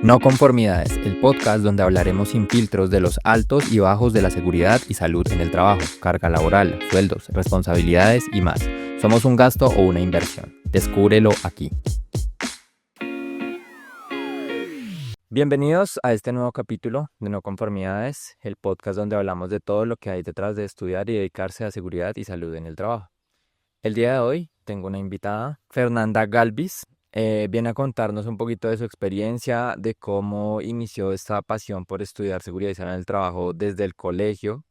No Conformidades, el podcast donde hablaremos sin filtros de los altos y bajos de la seguridad y salud en el trabajo, carga laboral, sueldos, responsabilidades y más. ¿Somos un gasto o una inversión? Descúbrelo aquí. Bienvenidos a este nuevo capítulo de No Conformidades, el podcast donde hablamos de todo lo que hay detrás de estudiar y dedicarse a seguridad y salud en el trabajo. El día de hoy tengo una invitada, Fernanda Galvis. Viene a contarnos un poquito de su experiencia, de cómo inició esta pasión por estudiar seguridad y salud en el trabajo desde el colegio.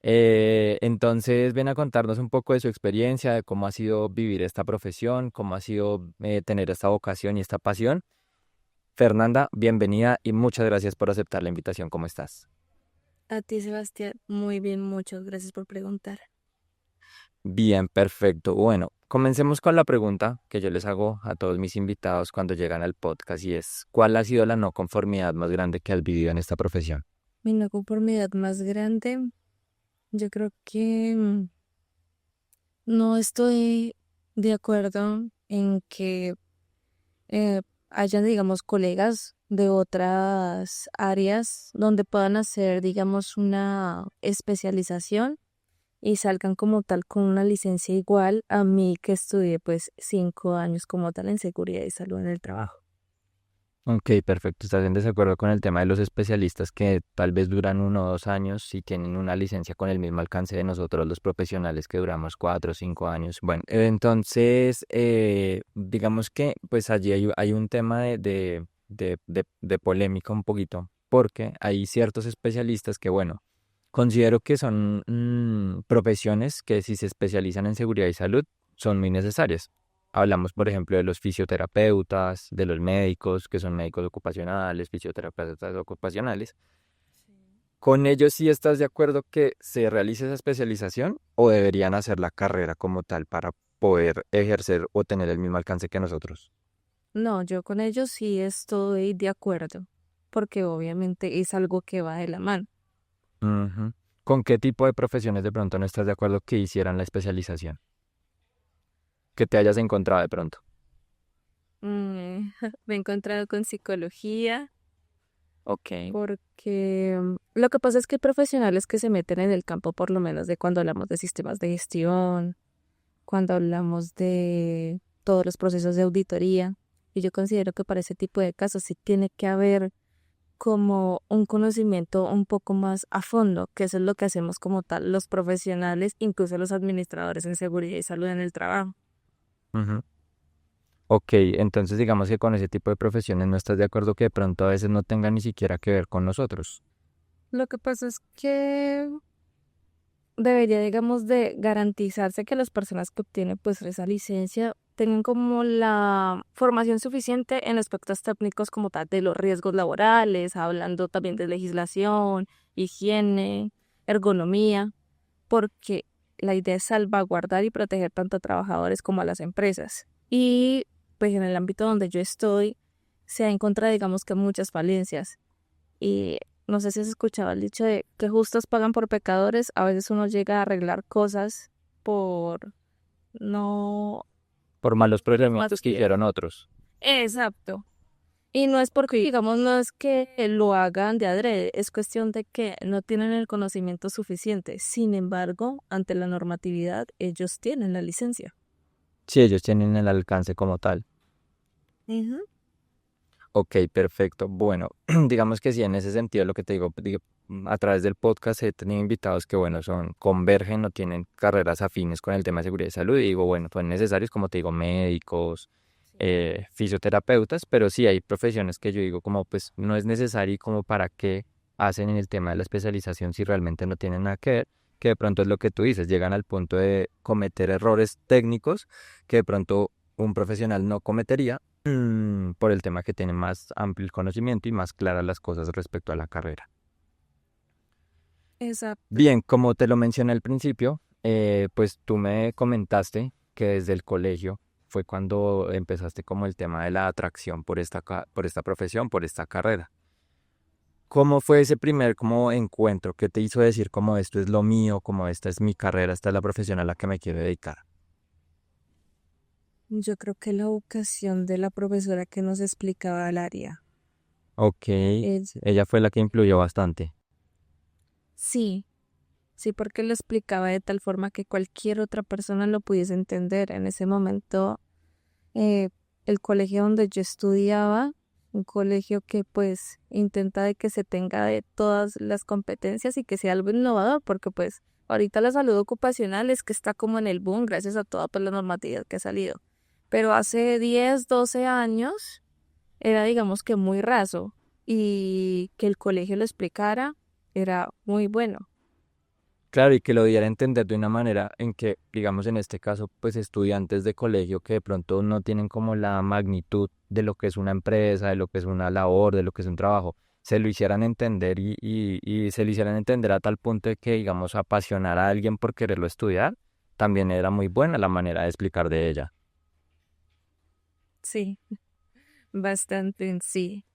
Entonces viene a contarnos un poco de su experiencia, de cómo ha sido vivir esta profesión, cómo ha sido tener esta vocación y esta pasión. Fernanda, bienvenida y muchas gracias por aceptar la invitación. ¿Cómo estás? A ti, Sebastián, muy bien, muchas gracias por preguntar. Bien, perfecto. Bueno, comencemos con la pregunta que yo les hago a todos mis invitados cuando llegan al podcast y es, ¿cuál ha sido la no conformidad más grande que has vivido en esta profesión? Mi no conformidad más grande, yo creo que no estoy de acuerdo en que hayan, digamos, colegas de otras áreas donde puedan hacer, digamos, una especialización y salgan como tal con una licencia igual a mí que estudié pues 5 años como tal en seguridad y salud en el trabajo. Ok, perfecto. ¿Estás en desacuerdo con el tema de los especialistas que tal vez duran 1 o 2 años y tienen una licencia con el mismo alcance de nosotros los profesionales que duramos 4 o 5 años? Bueno, entonces, digamos que pues allí hay un tema de polémica un poquito, porque hay ciertos especialistas que, bueno, considero que son profesiones que si se especializan en seguridad y salud son muy necesarias. Hablamos, por ejemplo, de los fisioterapeutas, de los médicos, que son médicos ocupacionales, fisioterapeutas ocupacionales. ¿Con ellos sí estás de acuerdo que se realice esa especialización o deberían hacer la carrera como tal para poder ejercer o tener el mismo alcance que nosotros? No, yo con ellos sí estoy de acuerdo, porque obviamente es algo que va de la mano. Ujú. ¿Con qué tipo de profesiones de pronto no estás de acuerdo que hicieran la especialización? Que te hayas encontrado de pronto. Me he encontrado con psicología, Ok. porque lo que pasa es que hay profesionales que se meten en el campo, por lo menos de cuando hablamos de sistemas de gestión, cuando hablamos de todos los procesos de auditoría, y yo considero que para ese tipo de casos sí tiene que haber como un conocimiento un poco más a fondo, que eso es lo que hacemos como tal los profesionales, incluso los administradores en seguridad y salud en el trabajo. Ujú. Ok, entonces digamos que con ese tipo de profesiones no estás de acuerdo que de pronto a veces no tengan ni siquiera que ver con nosotros. Lo que pasa es que debería, digamos, de garantizarse que las personas que obtienen pues esa licencia tengan como la formación suficiente en aspectos técnicos como tal de los riesgos laborales, hablando también de legislación, higiene, ergonomía, porque la idea es salvaguardar y proteger tanto a trabajadores como a las empresas. Y pues en el ámbito donde yo estoy se ha encontrado, digamos que muchas falencias. Y no sé si has escuchado el dicho de que justos pagan por pecadores. A veces uno llega a arreglar cosas por no Por malos más procedimientos que tiempo. hicieron otros. Exacto. Y no es porque, digamos, no es que lo hagan de adrede, es cuestión de que no tienen el conocimiento suficiente. Sin embargo, ante la normatividad, ellos tienen la licencia. Si ellos tienen el alcance como tal. Ujú. Ok, perfecto. Bueno, digamos que sí, en ese sentido lo que te digo, a través del podcast he tenido invitados que, bueno, convergen, no tienen carreras afines con el tema de seguridad y salud. Y digo, bueno, son necesarios, como te digo, médicos, fisioterapeutas, pero sí hay profesiones que yo digo como, pues, no es necesario y como para qué hacen en el tema de la especialización si realmente no tienen nada que ver, que de pronto es lo que tú dices, llegan al punto de cometer errores técnicos que de pronto un profesional no cometería por el tema que tiene más amplio el conocimiento y más claras las cosas respecto a la carrera. Exacto. Bien, como te lo mencioné al principio, pues tú me comentaste que desde el colegio fue cuando empezaste como el tema de la atracción por por esta profesión, por esta carrera. ¿Cómo fue ese primer como encuentro? ¿Qué te hizo decir como esto es lo mío, como esta es mi carrera, esta es la profesión a la que me quiero dedicar? Yo creo que la vocación de la profesora que nos explicaba el área. Ok, Es, ella fue la que influyó bastante. sí, sí, porque lo explicaba de tal forma que cualquier otra persona lo pudiese entender. En ese momento, eh, el colegio donde yo estudiaba, un colegio que pues intenta de que se tenga de todas las competencias y que sea algo innovador, porque pues ahorita la salud ocupacional es que está como en el boom gracias a toda pues, la normatividad que ha salido. Pero hace 10 12 años era digamos que muy raso y que el colegio lo explicara era muy bueno. Claro, y que lo diera a entender de una manera en que, digamos en este caso, pues estudiantes de colegio que de pronto no tienen como la magnitud de lo que es una empresa, de lo que es una labor, de lo que es un trabajo, se lo hicieran entender y se lo hicieran entender a tal punto de que, digamos, apasionar a alguien por quererlo estudiar, también era muy buena la manera de explicar de ella. Sí, bastante en sí.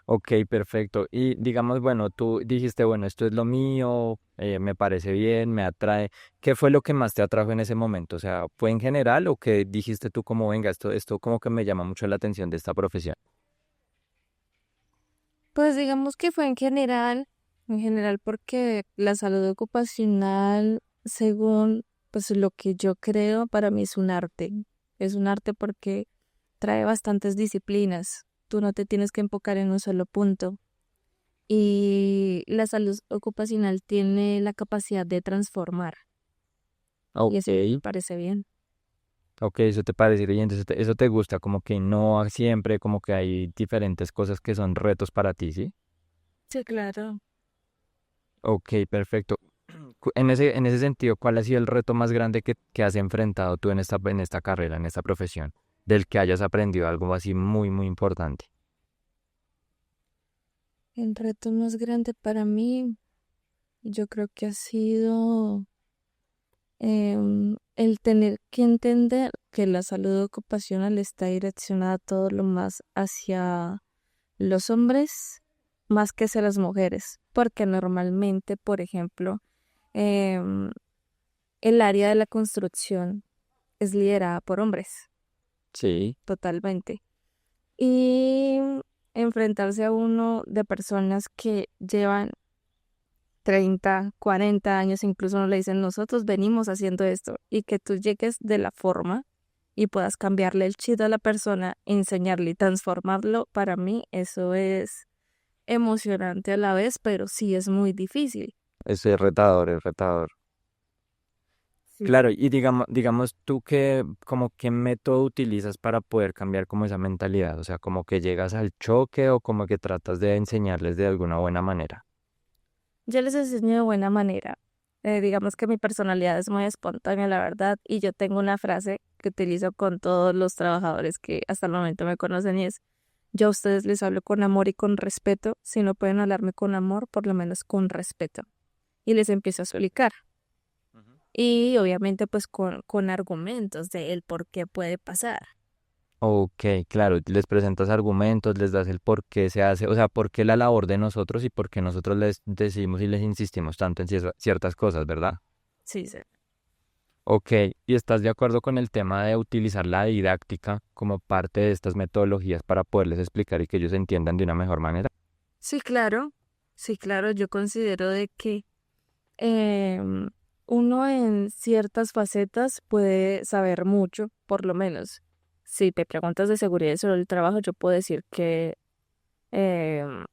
Ok, perfecto. Y digamos, bueno, tú dijiste, bueno, esto es lo mío, me parece bien, me atrae. ¿Qué fue lo que más te atrajo en ese momento? O sea, ¿fue en general o qué dijiste tú como, venga, esto como que me llama mucho la atención de esta profesión? Pues digamos que fue en general porque la salud ocupacional, según pues lo que yo creo, para mí es un arte. Es un arte porque trae bastantes disciplinas. Tú no te tienes que enfocar en un solo punto. Y la salud ocupacional tiene la capacidad de transformar. Y Ok, eso me parece bien. ok, eso te parece bien, eso te gusta, como que no siempre, como que hay diferentes cosas que son retos para ti, ¿sí? Sí, claro. Ok, perfecto. En ese sentido, ¿cuál ha sido el reto más grande que has enfrentado tú en esta carrera, en esta profesión, del que hayas aprendido algo así muy, muy importante? El reto más grande para mí, yo creo que ha sido el tener que entender que la salud ocupacional está direccionada todo lo más hacia los hombres más que hacia las mujeres, porque normalmente, por ejemplo, em, el área de la construcción es liderada por hombres, Sí. totalmente. Y enfrentarse a uno de personas que llevan 30 40 años, incluso no le dicen nosotros venimos haciendo esto y que tú llegues de la forma y puedas cambiarle el chip a la persona, enseñarle y transformarlo, para mí eso es emocionante a la vez, pero sí es muy difícil. Ese es retador, es retador. Sí. Claro, y digamos tú como qué método utilizas para poder cambiar como esa mentalidad, o sea, como que llegas al choque o como que tratas de enseñarles de alguna buena manera. Yo les enseño de buena manera. Digamos que mi personalidad es muy espontánea, la verdad, y yo tengo una frase que utilizo con todos los trabajadores que hasta el momento me conocen y es, yo a ustedes les hablo con amor y con respeto, si no pueden hablarme con amor, por lo menos con respeto. Y les empiezo a Sí. explicar. Ujú. Y obviamente pues con argumentos de el por qué puede pasar. Ok, claro, les presentas argumentos, les das el por qué se hace, o sea, por qué la labor de nosotros y por qué nosotros les decimos y les insistimos tanto en ciertas cosas, ¿verdad? Sí, sí. Ok, ¿y estás de acuerdo con el tema de utilizar la didáctica como parte de estas metodologías para poderles explicar y que ellos entiendan de una mejor manera? Sí, claro. Sí, claro, yo considero de que em, uno en ciertas facetas puede saber mucho, por lo menos. Si te preguntas de seguridad y sobre el trabajo, yo puedo decir que em,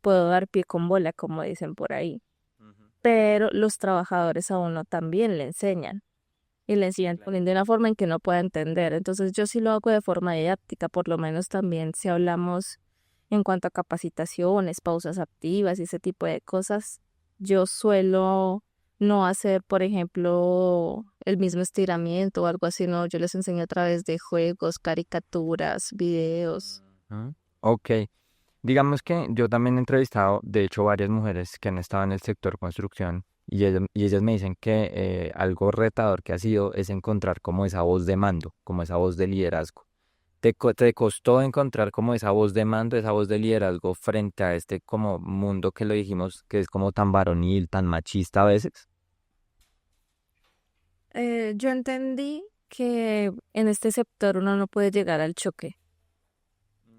puedo dar pie con bola, como dicen por ahí. Ujú. Pero los trabajadores a uno también le enseñan y le enseñan Claro. también de una forma en que no pueda entender. Entonces yo sí lo hago de forma didáctica, por lo menos también si hablamos en cuanto a capacitaciones, pausas activas y ese tipo de cosas, yo suelo no hacer, por ejemplo, el mismo estiramiento o algo así, no, yo les enseño a través de juegos, caricaturas, videos. Ujú. Ok, digamos que yo también he entrevistado, de hecho, varias mujeres que han estado en el sector construcción y ellas me dicen que algo retador que ha sido es encontrar como esa voz de mando, como esa voz de liderazgo. ¿Te costó encontrar como esa voz de mando, esa voz de liderazgo frente a este como mundo que lo dijimos que es como tan varonil, tan machista a veces? Yo entendí que en este sector uno no puede llegar al choque.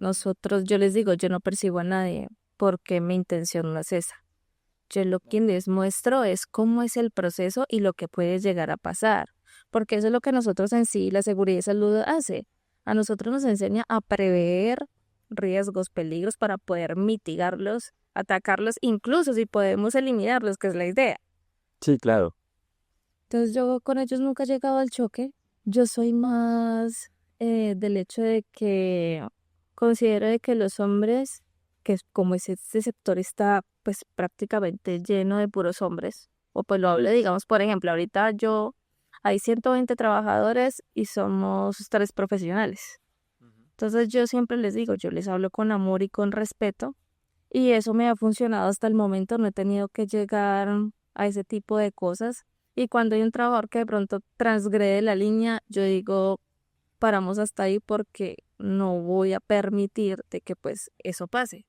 Nosotros, yo les digo, yo no persigo a nadie porque mi intención no es esa. Yo lo que les muestro es cómo es el proceso y lo que puede llegar a pasar, porque eso es lo que nosotros en sí, la seguridad y salud hace. A nosotros nos enseña a prever riesgos, peligros para poder mitigarlos, atacarlos, incluso si podemos eliminarlos, que es la idea. Sí, claro. Entonces yo con ellos nunca he llegado al choque. Yo soy más del hecho de que considero de que los hombres, que como este sector está pues prácticamente lleno de puros hombres, o pues lo hablo, digamos, por ejemplo, ahorita hay 120 trabajadores y somos 3 profesionales. Entonces yo siempre les digo, yo les hablo con amor y con respeto y eso me ha funcionado hasta el momento, no he tenido que llegar a ese tipo de cosas. Y cuando hay un trabajador que de pronto transgrede la línea, yo digo, paramos hasta ahí porque no voy a permitir de que pues eso pase.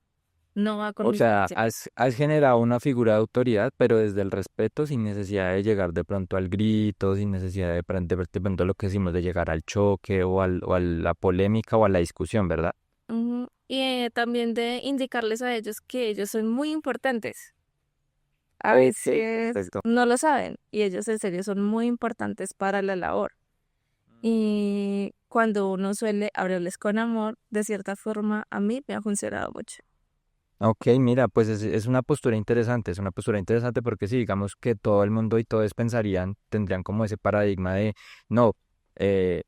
No va con O mis sea, principios. has generado una figura de autoridad, pero desde el respeto, sin necesidad de llegar de pronto al grito, sin necesidad de pronto lo que decimos de llegar al choque o a la polémica o a la discusión, ¿verdad? Ujú. Y también de indicarles a ellos que ellos son muy importantes. A Ok, veces perfecto. no lo saben y ellos en serio son muy importantes para la labor. Y cuando uno suele hablarles con amor, de cierta forma, a mí me ha funcionado mucho. Ok, mira, pues es una postura interesante, es una postura interesante porque sí, digamos que todo el mundo y todos pensarían, tendrían como ese paradigma de, no, eh,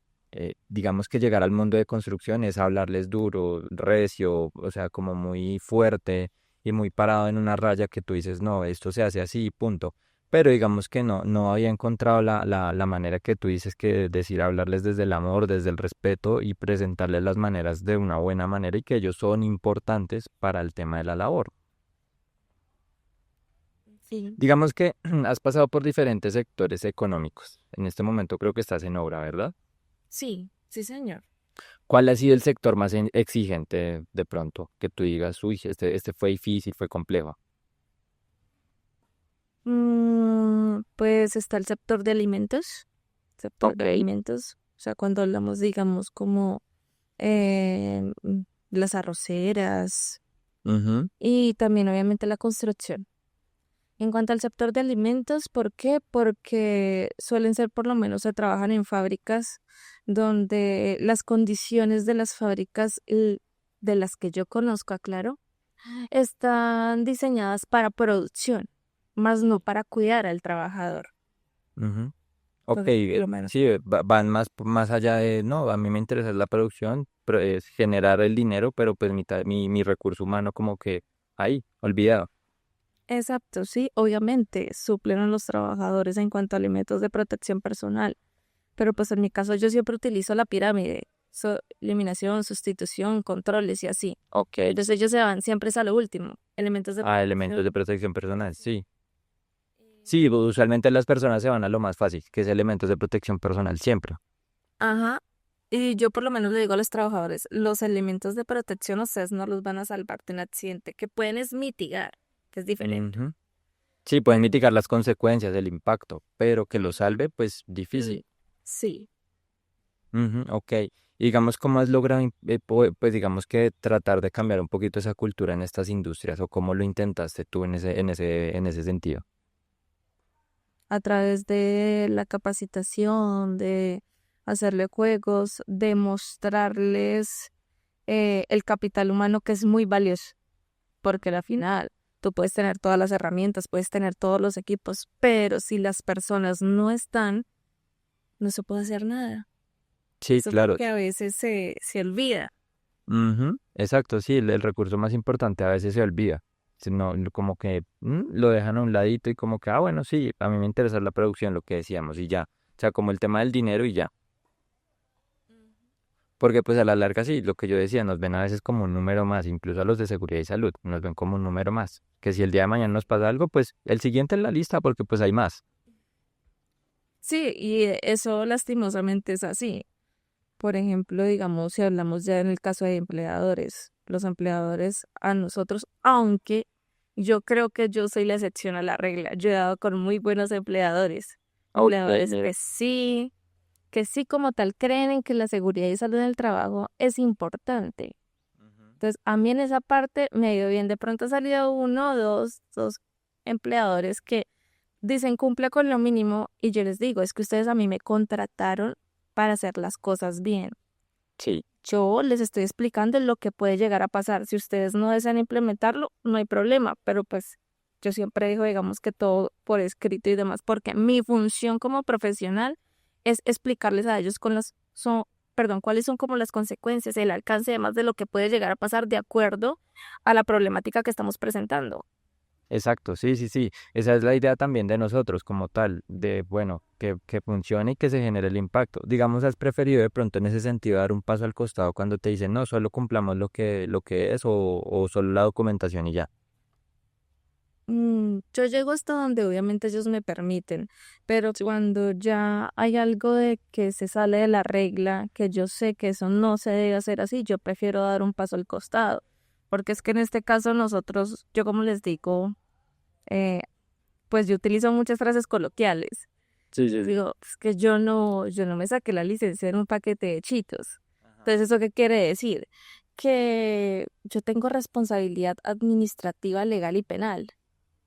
digamos que llegar al mundo de construcción es hablarles duro, recio, o sea, como muy fuerte y muy parado en una raya que tú dices, no, esto se hace así, punto. Pero digamos que no había encontrado la manera que tú dices que decir hablarles desde el amor, desde el respeto y presentarles las maneras de una buena manera y que ellos son importantes para el tema de la labor. Sí. Digamos que has pasado por diferentes sectores económicos. En este momento creo que estás en obra, ¿verdad? Sí, sí, señor. ¿Cuál ha sido el sector más exigente de pronto? Que tú digas, uy, este fue difícil, fue complejo. Pues está el sector de alimentos, sector de Ok. alimentos, o sea, cuando hablamos, digamos, como las arroceras Ujú, y también obviamente la construcción. En cuanto al sector de alimentos, ¿por qué? Porque suelen ser, por lo menos, se trabajan en fábricas donde las condiciones de las fábricas, de las que yo conozco, aclaro, están diseñadas para producción, más no para cuidar al trabajador. ujú. Ok, Entonces, por lo menos. sí, van más allá de, no, a mí me interesa la producción, pero es generar el dinero, pero pues mi recurso humano como que ahí, olvidado. Exacto, sí, obviamente suplen a los trabajadores en cuanto a alimentos de protección personal, pero pues en mi caso yo siempre utilizo la pirámide, eliminación, sustitución, controles y así. Ok. Entonces ellos se van siempre es a lo último, elementos de Ah, elementos de protección. protección personal, sí. Sí, usualmente las personas se van a lo más fácil, que es elementos de protección personal siempre. Ajá, y yo por lo menos le digo a los trabajadores, los elementos de protección ustedes no los van a salvar de un accidente, que pueden es mitigar, que es diferente. Ujú. Sí, pueden mitigar las consecuencias del impacto, pero que lo salve, pues difícil. Sí. Ujú, ok. Y digamos, ¿cómo has logrado, pues digamos que tratar de cambiar un poquito esa cultura en estas industrias o cómo lo intentaste tú en ese sentido? A través de la capacitación, de hacerle juegos, de mostrarles el capital humano que es muy valioso, porque al final tú puedes tener todas las herramientas, puedes tener todos los equipos, pero si las personas no están, no se puede hacer nada. Sí, Eso claro. porque a veces se olvida. Ujú, exacto, sí, el recurso más importante a veces se olvida. Si no, como que lo dejan a un ladito y como que, ah, bueno, sí, a mí me interesa la producción, lo que decíamos, y ya. O sea, como el tema del dinero y ya. Porque pues a la larga sí, lo que yo decía, nos ven a veces como un número más, incluso a los de seguridad y salud, nos ven como un número más. Que si el día de mañana nos pasa algo, pues el siguiente en la lista porque pues hay más. Sí, y eso lastimosamente es así. Por ejemplo, digamos, si hablamos ya en el caso de empleadores, los empleadores a nosotros, aunque yo creo que yo soy la excepción a la regla, yo he dado con muy buenos Ok. empleadores que sí como tal creen en que la seguridad y salud en el trabajo es importante. Entonces, a mí en esa parte me ha ido bien. De pronto ha salido uno o dos empleadores que dicen cumple con lo mínimo y yo les digo, es que ustedes a mí me contrataron para hacer las cosas bien. Sí, Yo les estoy explicando lo que puede llegar a pasar. Si ustedes no desean implementarlo, no hay problema, pero pues yo siempre digo, digamos que todo por escrito y demás, porque mi función como profesional es explicarles a ellos cuáles son como las consecuencias, el alcance además de lo que puede llegar a pasar de acuerdo a la problemática que estamos presentando. exacto, sí, sí, sí. Esa es la idea también de nosotros como tal, de, bueno, que funcione y que se genere el impacto. Digamos, ¿has preferido de pronto en ese sentido dar un paso al costado cuando te dicen, no, solo cumplamos lo que es o solo la documentación y ya? Yo llego hasta donde obviamente ellos me permiten, pero cuando ya hay algo de que se sale de la regla, que yo sé que eso no se debe hacer así, yo prefiero dar un paso al costado, porque es que en este caso nosotros, yo como les digo, eh, pues yo utilizo muchas frases coloquiales. Sí, sí, sí. Digo, es que yo no me saqué la licencia en un paquete de chitos. Ajá. Entonces, ¿eso qué quiere decir? Que yo tengo responsabilidad administrativa, legal y penal.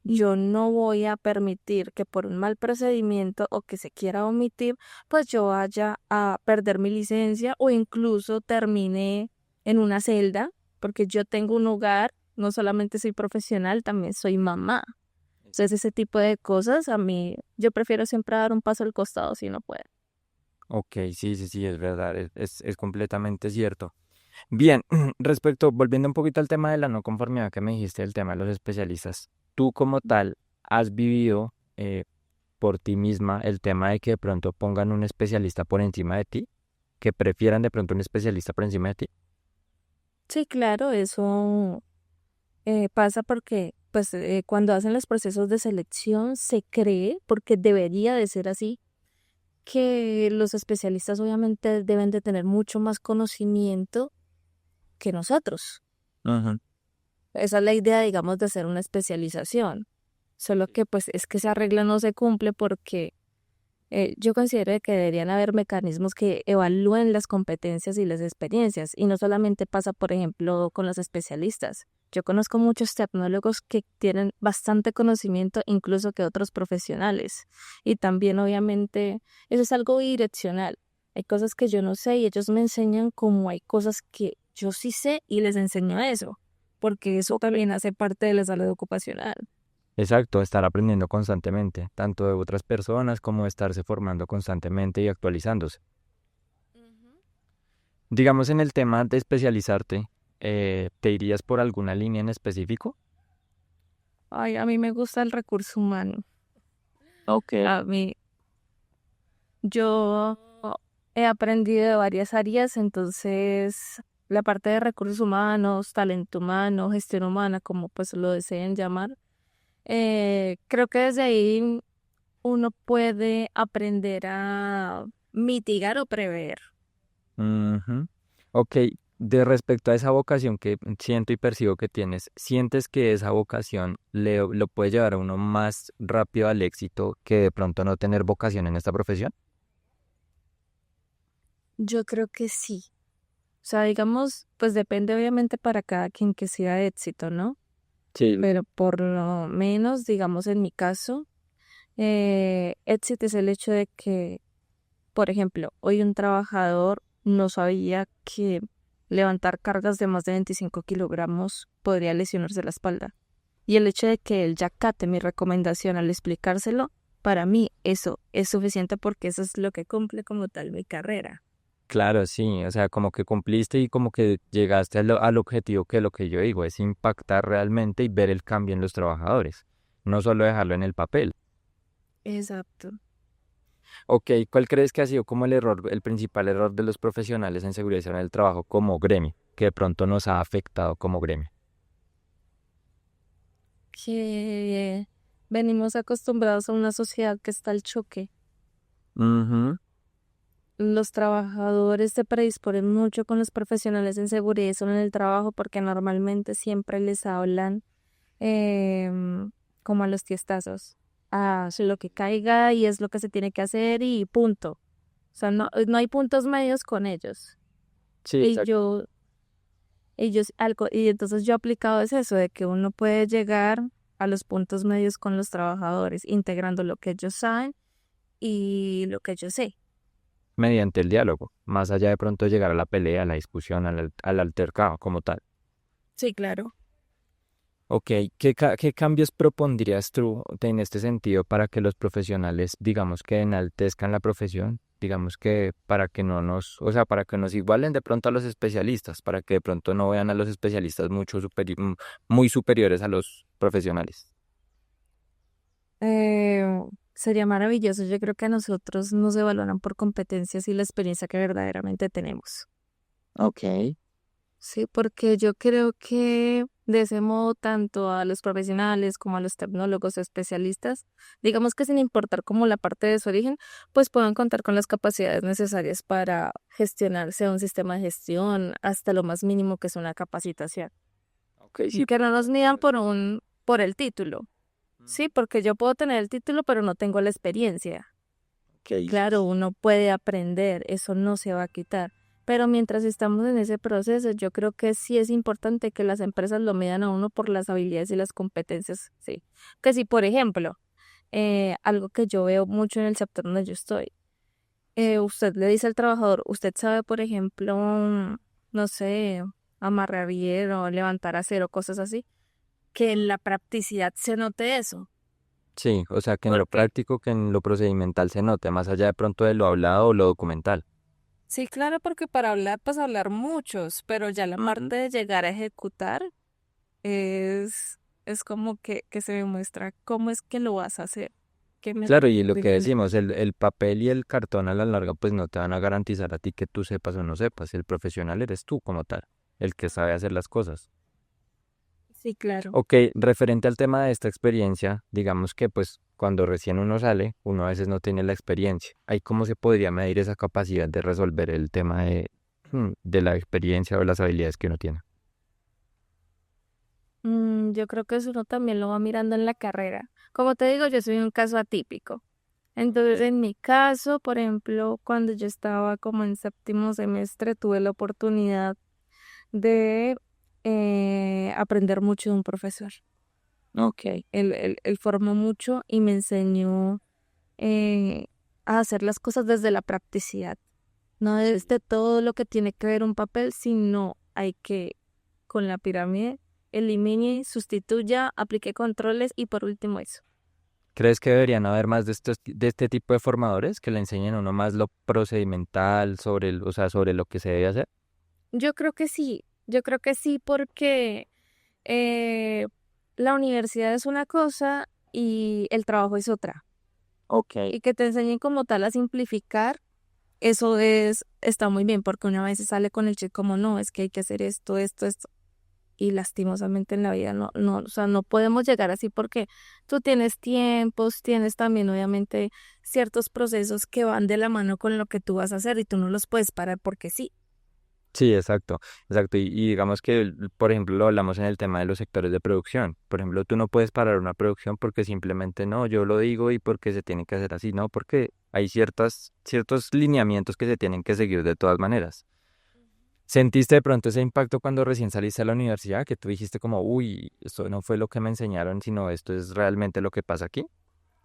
Yo no voy a permitir que por un mal procedimiento o que se quiera omitir, pues yo vaya a perder mi licencia o incluso termine en una celda, porque yo tengo un hogar, no solamente soy profesional, también soy mamá. Entonces ese tipo de cosas a mí, yo prefiero siempre dar un paso al costado si no puedo. Ok, sí, sí, sí, es verdad, es completamente cierto. Bien, respecto, volviendo un poquito al tema de la no conformidad que me dijiste, el tema de los especialistas, tú como tal has vivido por ti misma el tema de que de pronto pongan un especialista por encima de ti, que prefieran de pronto un especialista por encima de ti. Sí, claro, eso pasa porque pues cuando hacen los procesos de selección se cree, porque debería de ser así, que los especialistas obviamente deben de tener mucho más conocimiento que nosotros. Ujú. Esa es la idea, digamos, de hacer una especialización. Solo que pues es que esa regla no se cumple porque yo considero que deberían haber mecanismos que evalúen las competencias y las experiencias y no solamente pasa, por ejemplo, con los especialistas. Yo conozco muchos tecnólogos que tienen bastante conocimiento incluso que otros profesionales y también obviamente eso es algo bidireccional. Hay cosas que yo no sé y ellos me enseñan como hay cosas que yo sí sé y les enseño eso, porque eso también hace parte de la salud ocupacional. Exacto, estar aprendiendo constantemente, tanto de otras personas como de estarse formando constantemente y actualizándose. Digamos en el tema de especializarte, ¿te irías por alguna línea en específico? Ay, a mí me gusta el recurso humano. Ok. A mí, yo he aprendido de varias áreas, entonces la parte de recursos humanos, talento humano, gestión humana, como pues lo deseen llamar, creo que desde ahí uno puede aprender a mitigar o prever. Ujú. Ok, de respecto a esa vocación que siento y percibo que tienes, ¿sientes que esa vocación lo puede llevar a uno más rápido al éxito que de pronto no tener vocación en esta profesión? Yo creo que sí. O sea, digamos, pues depende obviamente para cada quien que sea éxito, ¿no? Sí. Pero por lo menos, digamos, en mi caso, éxito es el hecho de que, por ejemplo, hoy un trabajador no sabía que levantar cargas de más de 25 kilogramos podría lesionarse la espalda. Y el hecho de que él ya cate mi recomendación al explicárselo, para mí eso es suficiente porque eso es lo que cumple como tal mi carrera. Claro, sí, o sea, como que cumpliste y como que llegaste al objetivo que lo que yo digo es impactar realmente y ver el cambio en los trabajadores, no solo dejarlo en el papel. Exacto. Ok, ¿cuál crees que ha sido como el error, el principal error de los profesionales en seguridad en el trabajo como gremio, que de pronto nos ha afectado como gremio? Que venimos acostumbrados a una sociedad que está al choque. Ujú. Los trabajadores se predisponen mucho con los profesionales en seguridad y solo en el trabajo porque normalmente siempre les hablan como a los tiestazos. Haz lo que caiga y es lo que se tiene que hacer y punto. O sea, no hay puntos medios con ellos. Sí, Y exacto. yo Y entonces yo he aplicado es eso, de que uno puede llegar a los puntos medios con los trabajadores, integrando lo que ellos saben y lo que yo sé. Mediante el diálogo, más allá de pronto llegar a la pelea, a la discusión, al altercado como tal. Sí, claro. Ok, ¿qué cambios propondrías tú en este sentido para que los profesionales, digamos, que enaltezcan la profesión? Digamos que para que no nos, o sea, para que nos igualen de pronto a los especialistas, para que de pronto no vean a los especialistas muy superiores a los profesionales. Eh, Sería maravilloso. Yo creo que a nosotros nos evaluarán por competencias y la experiencia que verdaderamente tenemos. Ok. Sí, porque yo creo que de ese modo tanto a los profesionales como a los tecnólogos especialistas, digamos que sin importar como la parte de su origen, pues puedan contar con las capacidades necesarias para gestionarse un sistema de gestión hasta lo más mínimo que es una capacitación. Ok, Y sí. que no nos midan por el título. Sí, porque yo puedo tener el título, pero no tengo la experiencia. Ok, Claro, uno puede aprender, eso no se va a quitar. Pero mientras estamos en ese proceso, yo creo que sí es importante que las empresas lo midan a uno por las habilidades y las competencias, sí. Que si, por ejemplo, algo que yo veo mucho en el sector donde yo estoy, usted le dice al trabajador, usted sabe, por ejemplo, no sé, amarrar hierro, levantar acero, cosas así, que en la practicidad se note eso. sí, o sea, que en ¿Por lo qué? práctico, que en lo procedimental se note, más allá de pronto de lo hablado o lo documental. Sí, claro, porque para hablar, pues hablar muchos, pero ya la Ujú. parte de llegar a ejecutar es como que se demuestra cómo es que lo vas a hacer. ¿Qué Claro, método y lo de que implementar? decimos, el papel y el cartón a la larga, pues no te van a garantizar a ti que tú sepas o no sepas. El profesional eres tú como tal, el que sabe hacer las cosas. Sí, claro. Ok, referente al tema de esta experiencia, digamos que pues cuando recién uno sale, uno a veces no tiene la experiencia. ¿Ahí cómo se podría medir esa capacidad de resolver el tema de la experiencia o las habilidades que uno tiene? Yo creo que eso uno también lo va mirando en la carrera. Como te digo, yo soy un caso atípico. Entonces, Ok. en mi caso, por ejemplo, cuando yo estaba como en séptimo semestre, tuve la oportunidad de aprender mucho de un profesor. Ok, él formó mucho y me enseñó eh, a hacer las cosas desde la practicidad, no desde todo lo que tiene que ver un papel, sino hay que, con la pirámide, elimine, sustituya, aplique controles y por último eso. ¿Crees que deberían haber más de este tipo de formadores que le enseñen a uno más lo procedimental sobre o sea, sobre lo que se debe hacer? Yo creo que sí porque eh, la universidad es una cosa y el trabajo es otra. Ok. Y que te enseñen como tal a simplificar. Está muy bien, porque una vez se sale con el chip como no, es que hay que hacer esto, esto, esto. Y lastimosamente en la vida o sea, no podemos llegar así porque tú tienes tiempos, tienes también obviamente ciertos procesos que van de la mano con lo que tú vas a hacer y tú no los puedes parar porque sí. Sí, exacto, exacto. Y digamos que, por ejemplo, lo hablamos en el tema de los sectores de producción. Por ejemplo, tú no puedes parar una producción porque simplemente no, yo lo digo y porque se tiene que hacer así, no, porque hay ciertos lineamientos que se tienen que seguir de todas maneras. ¿Sentiste de pronto ese impacto cuando recién saliste a la universidad, que tú dijiste como, uy, esto no fue lo que me enseñaron, sino esto es realmente lo que pasa aquí?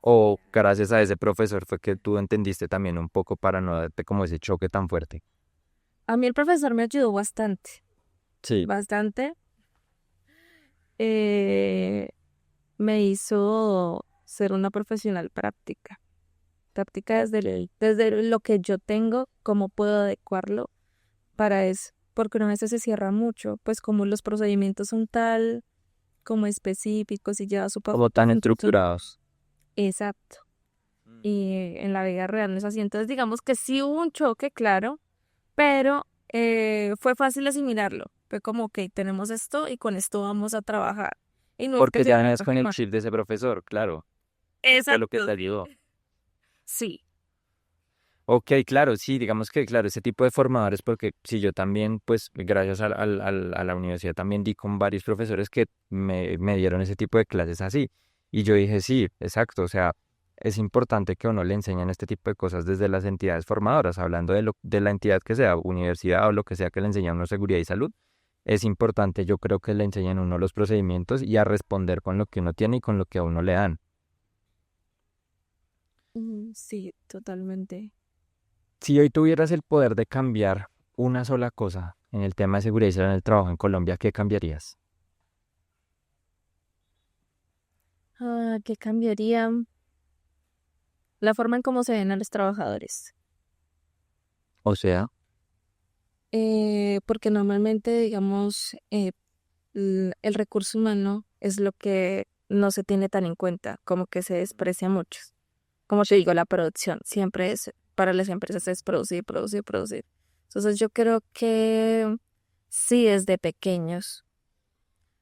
¿O gracias a ese profesor fue que tú entendiste también un poco para no darte como ese choque tan fuerte? A mí el profesor me ayudó bastante, Sí. bastante. eh, Me hizo ser una profesional práctica, práctica Ok. desde lo que yo tengo, cómo puedo adecuarlo para eso, porque una vez se cierra mucho, pues como los procedimientos son tal como específicos y lleva su Como tan entonces, estructurados. exacto. Y en la vida real no es así. Entonces, digamos que sí hubo un choque, claro, pero fue fácil asimilarlo. Fue como, ok, tenemos esto y con esto vamos a trabajar. Y no es que Porque se ya trata es con de el más. chip de ese profesor, claro. Fue lo que Exacto, te ayudó. sí. Ok, claro, sí, digamos que, claro, ese tipo de formadores, porque si yo también, pues, gracias a la universidad también di con varios profesores que me dieron ese tipo de clases así. Y yo dije, sí, exacto, o sea, es importante que a uno le enseñen este tipo de cosas desde las entidades formadoras, hablando de la entidad que sea, universidad o lo que sea que le enseña a uno seguridad y salud, es importante, yo creo que le enseñan a uno los procedimientos y a responder con lo que uno tiene y con lo que a uno le dan. Sí, totalmente. Si hoy tuvieras el poder de cambiar una sola cosa en el tema de seguridad y salud en el trabajo en Colombia, ¿qué cambiarías? ¿Qué cambiaría? La forma en cómo se ven a los trabajadores. O sea, Porque normalmente, digamos, el recurso humano es lo que no se tiene tan en cuenta, como que se desprecia mucho. Como te digo, la producción siempre es, para las empresas es producir, producir, producir. Entonces yo creo que si desde pequeños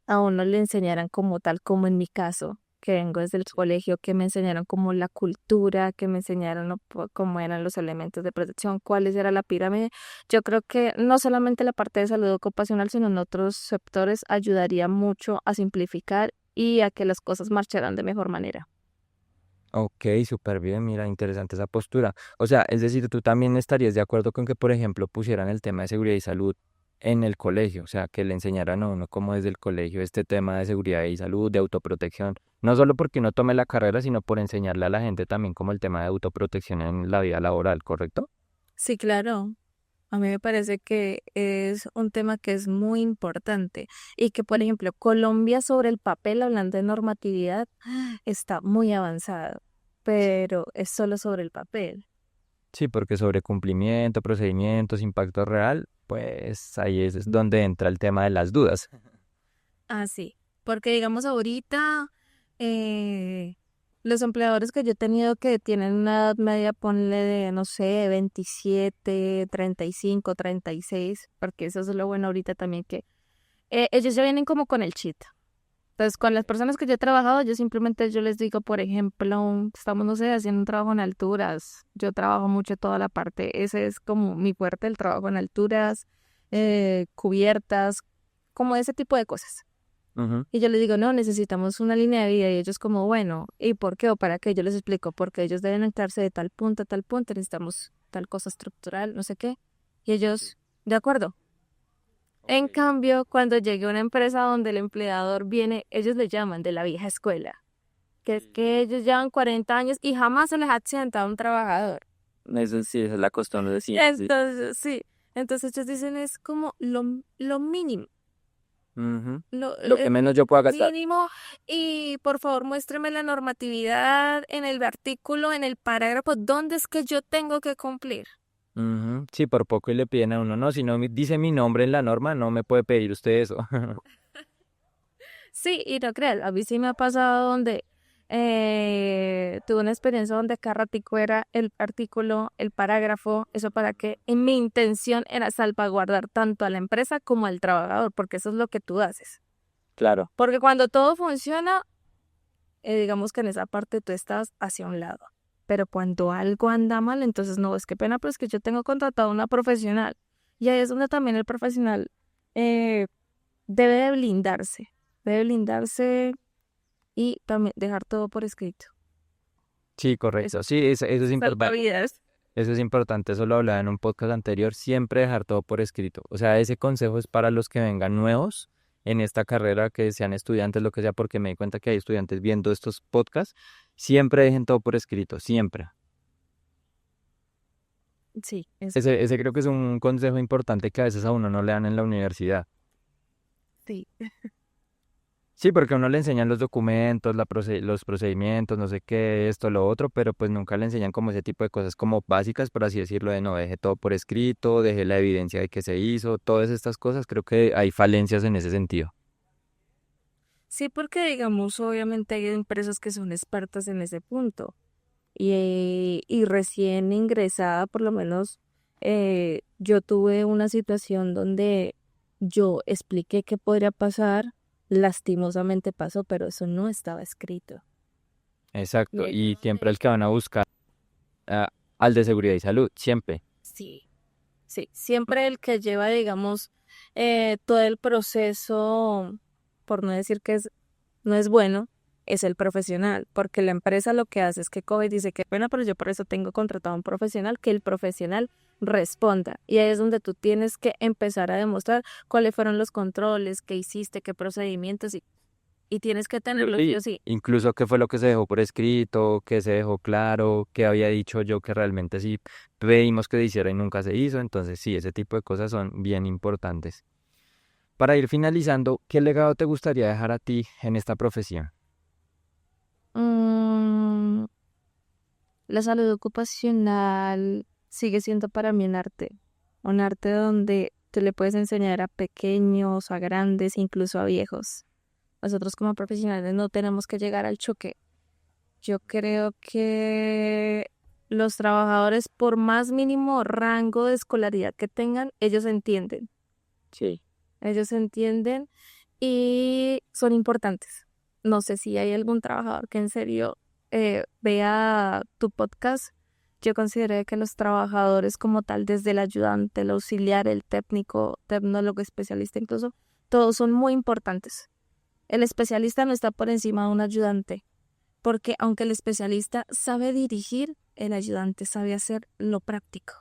a uno le enseñaran como tal, como en mi caso, que vengo desde el colegio, que me enseñaron como la cultura, que me enseñaron cómo eran los elementos de protección, cuáles era la pirámide. Yo creo que no solamente la parte de salud ocupacional, sino en otros sectores ayudaría mucho a simplificar y a que las cosas marcharan de mejor manera. ok, súper bien, mira, interesante esa postura. O sea, es decir, tú también estarías de acuerdo con que, por ejemplo, pusieran el tema de seguridad y salud en el colegio, o sea, que le enseñaran a uno como desde el colegio este tema de seguridad y salud, de autoprotección, no solo porque uno tome la carrera, sino por enseñarle a la gente también como el tema de autoprotección en la vida laboral, ¿correcto? Sí, claro. A mí me parece que es un tema que es muy importante y que, por ejemplo, Colombia sobre el papel, hablando de normatividad, está muy avanzado, pero es solo sobre el papel. Sí, porque sobre cumplimiento, procedimientos, impacto real, pues ahí es donde entra el tema de las dudas. Ah, sí, porque digamos ahorita eh, los empleadores que yo he tenido que tienen una edad media, ponle de, no sé, 27, 35, 36, porque eso es lo bueno ahorita también que ellos ya vienen como con el cheat. Entonces, con las personas que yo he trabajado, yo les digo, por ejemplo, estamos, no sé, haciendo un trabajo en alturas. Yo trabajo mucho toda la parte, ese es como mi fuerte, el trabajo en alturas, cubiertas, como ese tipo de cosas. Ujú. Y yo les digo, no, necesitamos una línea de vida. Y ellos como, bueno, ¿y por qué o para qué? Yo les explico, porque ellos deben anclarse de tal punto a tal punto, necesitamos tal cosa estructural, no sé qué. Y ellos, de acuerdo. En Ok. cambio, cuando llegue a una empresa donde el empleador viene, ellos le llaman de la vieja escuela, que es Sí. que ellos llevan 40 años y jamás se les accidenta a un trabajador. Eso sí, esa es la costumbre de siempre. Entonces, sí, entonces ellos dicen es como lo mínimo, Ujú. lo Lo que menos yo pueda gastar. mínimo y por favor muéstreme la normatividad en el artículo, en el parágrafo, ¿dónde es que yo tengo que cumplir? Ujú. Sí, por poco y le piden a uno, no, si no dice mi nombre en la norma, no me puede pedir usted eso. Sí, y no creas, a mí sí me ha pasado donde tuve una experiencia donde cada ratico era el artículo, el parágrafo, eso para que y mi intención era salvaguardar tanto a la empresa como al trabajador, porque eso es lo que tú haces. Claro. Porque cuando todo funciona, digamos que en esa parte tú estás hacia un lado. Pero cuando algo anda mal, entonces no, es que pena, pero es que yo tengo contratado a una profesional. Y ahí es donde también el profesional eh, debe de blindarse. Debe blindarse y también dejar todo por escrito. Sí, Eso correcto. Sí, eso es salva importante. vidas. Eso es importante, eso lo hablaba en un podcast anterior, siempre dejar todo por escrito. O sea, ese consejo es para los que vengan nuevos en esta carrera, que sean estudiantes, lo que sea, porque me di cuenta que hay estudiantes viendo estos podcasts, siempre dejen todo por escrito, siempre. Sí, eso Ese creo que es un consejo importante que a veces a uno no le dan en la universidad. sí. Sí, porque a uno le enseñan los documentos, los procedimientos, no sé qué, esto, lo otro, pero pues nunca le enseñan como ese tipo de cosas como básicas, por así decirlo, de no, deje todo por escrito, deje la evidencia de que se hizo, todas estas cosas, creo que hay falencias en ese sentido. Sí, porque digamos, obviamente hay empresas que son expertas en ese punto. Y recién ingresada, por lo menos, yo tuve una situación donde yo expliqué qué podría pasar, lastimosamente pasó, pero eso no estaba escrito. Y Exacto, ahí fue y siempre donde, el que van a buscar ah, al de seguridad y salud, siempre. sí, sí, siempre el que lleva, digamos, todo el proceso, por no decir que no es bueno, es el profesional, porque la empresa lo que hace es que coge y dice, qué pena, pero yo por eso tengo contratado a un profesional, que el profesional responda. Y ahí es donde tú tienes que empezar a demostrar cuáles fueron los controles, qué hiciste, qué procedimientos y tienes que tenerlo sí Sí, o sí. incluso qué fue lo que se dejó por escrito, qué se dejó claro, qué había dicho yo que realmente sí pedimos que se hiciera y nunca se hizo. Entonces sí, ese tipo de cosas son bien importantes. Para ir finalizando, ¿qué legado te gustaría dejar a ti en esta profesión? Mm, la salud ocupacional sigue siendo para mí un arte donde tú le puedes enseñar a pequeños, a grandes, incluso a viejos. Nosotros como profesionales no tenemos que llegar al choque. Yo creo que los trabajadores, por más mínimo rango de escolaridad que tengan, Sí. ellos entienden y son importantes. No sé si hay algún trabajador que en serio vea tu podcast. Yo considero que los trabajadores como tal, desde el ayudante, el auxiliar, el técnico, tecnólogo, especialista incluso, todos son muy importantes. El especialista no está por encima de un ayudante, porque aunque el especialista sabe dirigir, el ayudante sabe hacer lo práctico.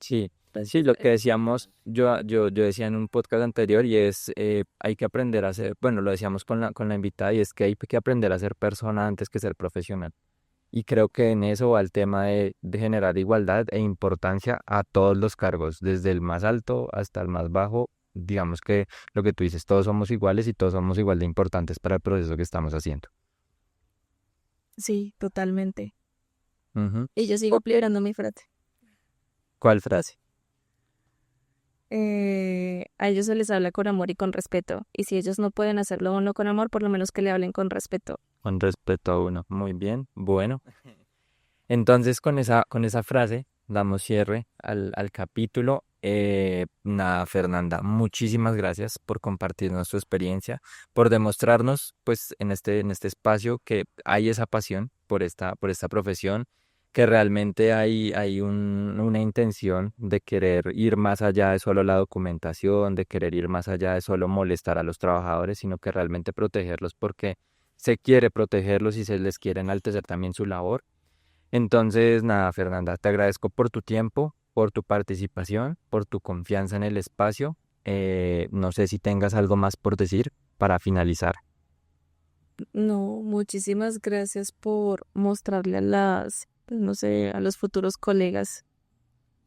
Sí, sí, Entonces, lo que decíamos, yo decía en un podcast anterior y es, hay que aprender a ser, bueno, lo decíamos con la invitada y es que hay que aprender a ser persona antes que ser profesional. Y creo que en eso va el tema de generar igualdad e importancia a todos los cargos, desde el más alto hasta el más bajo. Digamos que lo que tú dices, todos somos iguales y todos somos igual de importantes para el proceso que estamos haciendo. sí, totalmente. Ujú. Y yo sigo aplicando mi frase. ¿Cuál frase? A ellos se les habla con amor y con respeto. Y si ellos no pueden hacerlo uno con amor, por lo menos que le hablen con respeto. Con respeto a uno. Muy bien, bueno. Entonces con esa frase damos cierre al capítulo. Nada, Fernanda, muchísimas gracias por compartirnos tu experiencia, por demostrarnos, pues, en este espacio que hay esa pasión por esta profesión, que realmente hay una intención de querer ir más allá de solo la documentación, de querer ir más allá de solo molestar a los trabajadores, sino que realmente protegerlos porque se quiere protegerlos y se les quiere enaltecer también su labor. Entonces, nada, Fernanda, te agradezco por tu tiempo, por tu participación, por tu confianza en el espacio. No sé si tengas algo más por decir para finalizar. No, muchísimas gracias por mostrarle a pues no sé, a los futuros colegas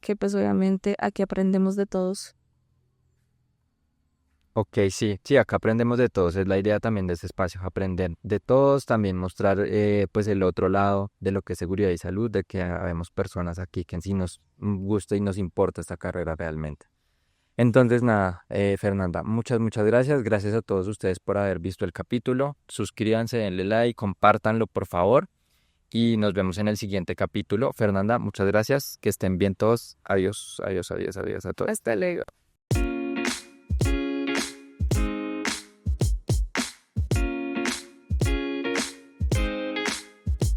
que pues obviamente aquí aprendemos de todos. Ok, sí, sí, acá aprendemos de todos, es la idea también de este espacio, aprender de todos, también mostrar pues el otro lado de lo que es seguridad y salud, de que habemos personas aquí que en sí nos gusta y nos importa esta carrera realmente. Entonces, nada, Fernanda, muchas gracias. Gracias a todos ustedes por haber visto el capítulo. Suscríbanse, denle like, compártanlo, por favor. Y nos vemos en el siguiente capítulo. Fernanda, muchas gracias. Que estén bien todos. Adiós, adiós, adiós, adiós a todos. Hasta luego.